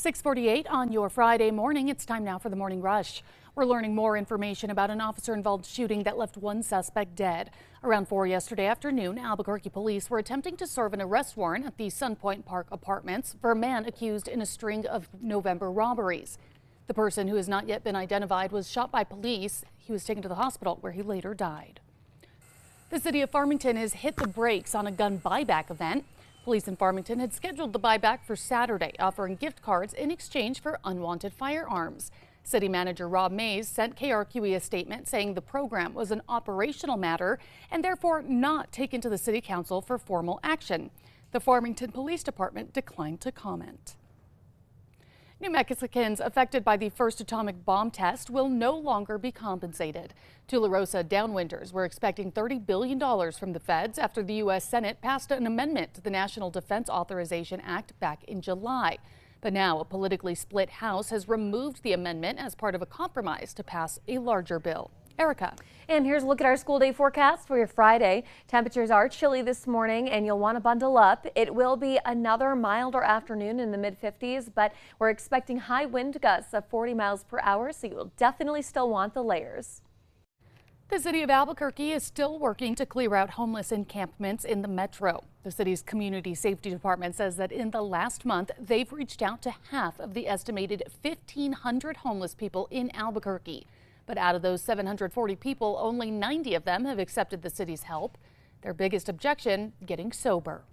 6:48 on your Friday morning. It's time now for the Morning Rush. We're learning more information about an officer-involved shooting that left one suspect dead. Around 4 yesterday afternoon, Albuquerque police were attempting to serve an arrest warrant at the Sunpoint Park Apartments for a man accused in a string of November robberies. The person, who has not yet been identified, was shot by police. He was taken to the hospital where he later died. The city of Farmington has hit the brakes on a gun buyback event. Police in Farmington had scheduled the buyback for Saturday, offering gift cards in exchange for unwanted firearms. City Manager Rob Mays sent KRQE a statement saying the program was an operational matter and therefore not taken to the City Council for formal action. The Farmington Police Department declined to comment. New Mexicans affected by the first atomic bomb test will no longer be compensated. Tularosa downwinders were expecting $30 billion from the feds after the U.S. Senate passed an amendment to the National Defense Authorization Act back in July. But now a politically split House has removed the amendment as part of a compromise to pass a larger bill. Erica. And here's a look at our school day forecast for your Friday. Temperatures are chilly this morning and you'll want to bundle up. It will be another milder afternoon in the mid-50s, but we're expecting high wind gusts of 40 miles per hour, so you'll definitely still want the layers. The city of Albuquerque is still working to clear out homeless encampments in the metro. The city's community safety department says that in the last month, they've reached out to half of the estimated 1,500 homeless people in Albuquerque. But out of those 740 people, only 90 of them have accepted the city's help. Their biggest objection, getting sober.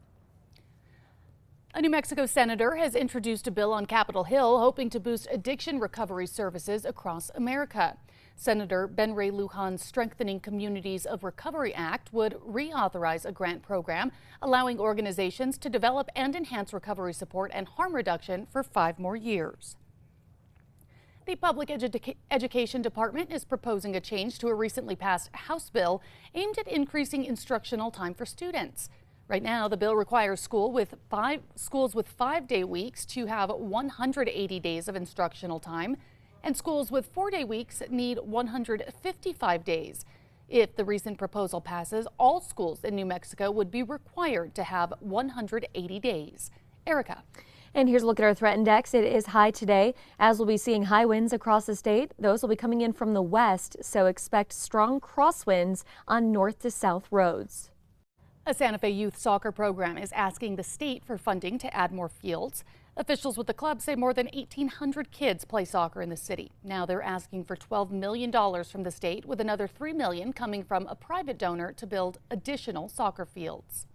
A New Mexico senator has introduced a bill on Capitol Hill hoping to boost addiction recovery services across America. Senator Ben Ray Lujan's Strengthening Communities of Recovery Act would reauthorize a grant program allowing organizations to develop and enhance recovery support and harm reduction for 5 more years. The Public Education Department is proposing a change to a recently passed House bill aimed at increasing instructional time for students. Right now, the bill requires schools with 5-day weeks to have 180 days of instructional time, and schools with 4-day weeks need 155 days. If the recent proposal passes, all schools in New Mexico would be required to have 180 days. Erica. And here's a look at our threat index. It is high today, as we'll be seeing high winds across the state. Those will be coming in from the west, so expect strong crosswinds on north to south roads. A Santa Fe youth soccer program is asking the state for funding to add more fields. Officials with the club say more than 1,800 kids play soccer in the city. Now they're asking for $12 million from the state, with another $3 million coming from a private donor to build additional soccer fields.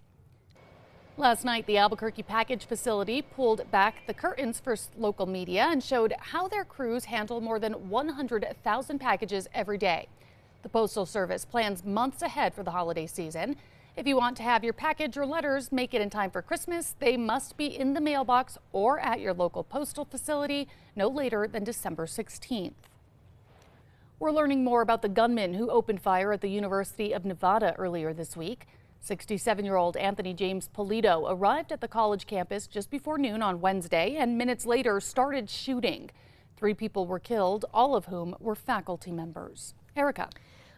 Last night, the Albuquerque package facility pulled back the curtains for local media and showed how their crews handle more than 100,000 packages every day. The Postal Service plans months ahead for the holiday season. If you want to have your package or letters make it in time for Christmas, they must be in the mailbox or at your local postal facility no later than December 16th. We're learning more about the gunman who opened fire at the University of Nevada earlier this week. 67-year-old Anthony James Polito arrived at the college campus just before noon on Wednesday and minutes later started shooting. 3 people were killed, all of whom were faculty members. Erica.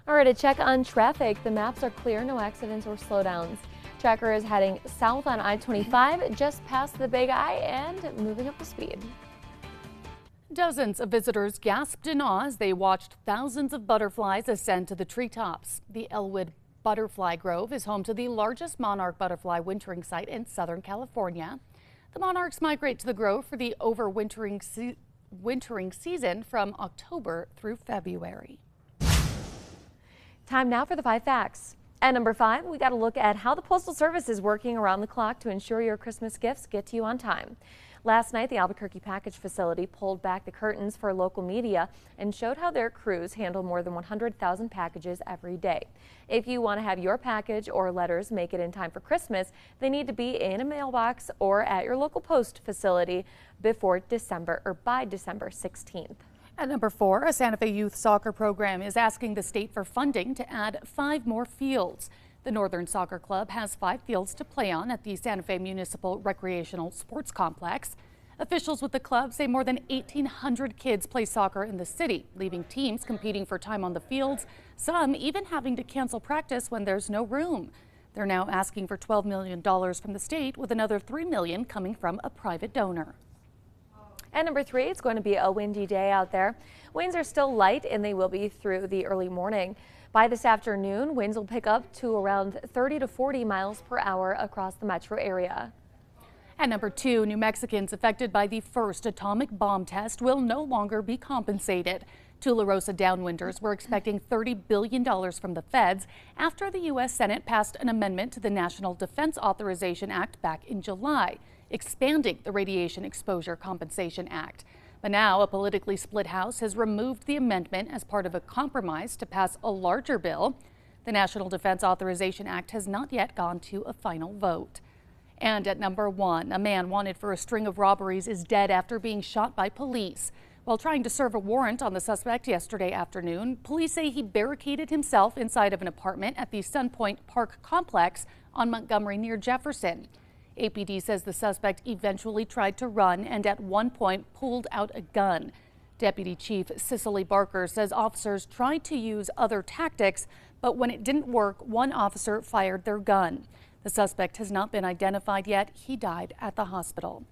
All right, a check on traffic. The maps are clear, no accidents or slowdowns. Tracker is heading south on I-25 just past the Big I and moving up the speed. Dozens of visitors gasped in awe as they watched thousands of butterflies ascend to the treetops. The Elwood Butterfly Grove is home to the largest monarch butterfly wintering site in Southern California. The monarchs migrate to the grove for the overwintering season from October through February. Time now for the 5 facts. At number 5, we got to look at how the Postal Service is working around the clock to ensure your Christmas gifts get to you on time. Last night, the Albuquerque package facility pulled back the curtains for local media and showed how their crews handle more than 100,000 packages every day. If you want to have your package or letters make it in time for Christmas, they need to be in a mailbox or at your local post facility by December 16th. At number 4, a Santa Fe youth soccer program is asking the state for funding to add 5 more fields. The Northern Soccer Club has 5 fields to play on at the Santa Fe Municipal Recreational Sports Complex. Officials with the club say more than 1,800 kids play soccer in the city, leaving teams competing for time on the fields, some even having to cancel practice when there's no room. They're now asking for $12 million from the state, with another $3 million coming from a private donor. And number 3, it's going to be a windy day out there. Winds are still light and they will be through the early morning. By this afternoon, winds will pick up to around 30 to 40 miles per hour across the metro area. At number 2, New Mexicans affected by the first atomic bomb test will no longer be compensated. Tularosa downwinders were expecting $30 billion from the feds after the U.S. Senate passed an amendment to the National Defense Authorization Act back in July, expanding the Radiation Exposure Compensation Act. But now a politically split House has removed the amendment as part of a compromise to pass a larger bill. The National Defense Authorization Act has not yet gone to a final vote. And at number 1, a man wanted for a string of robberies is dead after being shot by police. While trying to serve a warrant on the suspect yesterday afternoon, police say he barricaded himself inside of an apartment at the Sunpoint Park complex on Montgomery near Jefferson. APD says the suspect eventually tried to run and at one point pulled out a gun. Deputy Chief Cicely Barker says officers tried to use other tactics, but when it didn't work, one officer fired their gun. The suspect has not been identified yet. He died at the hospital.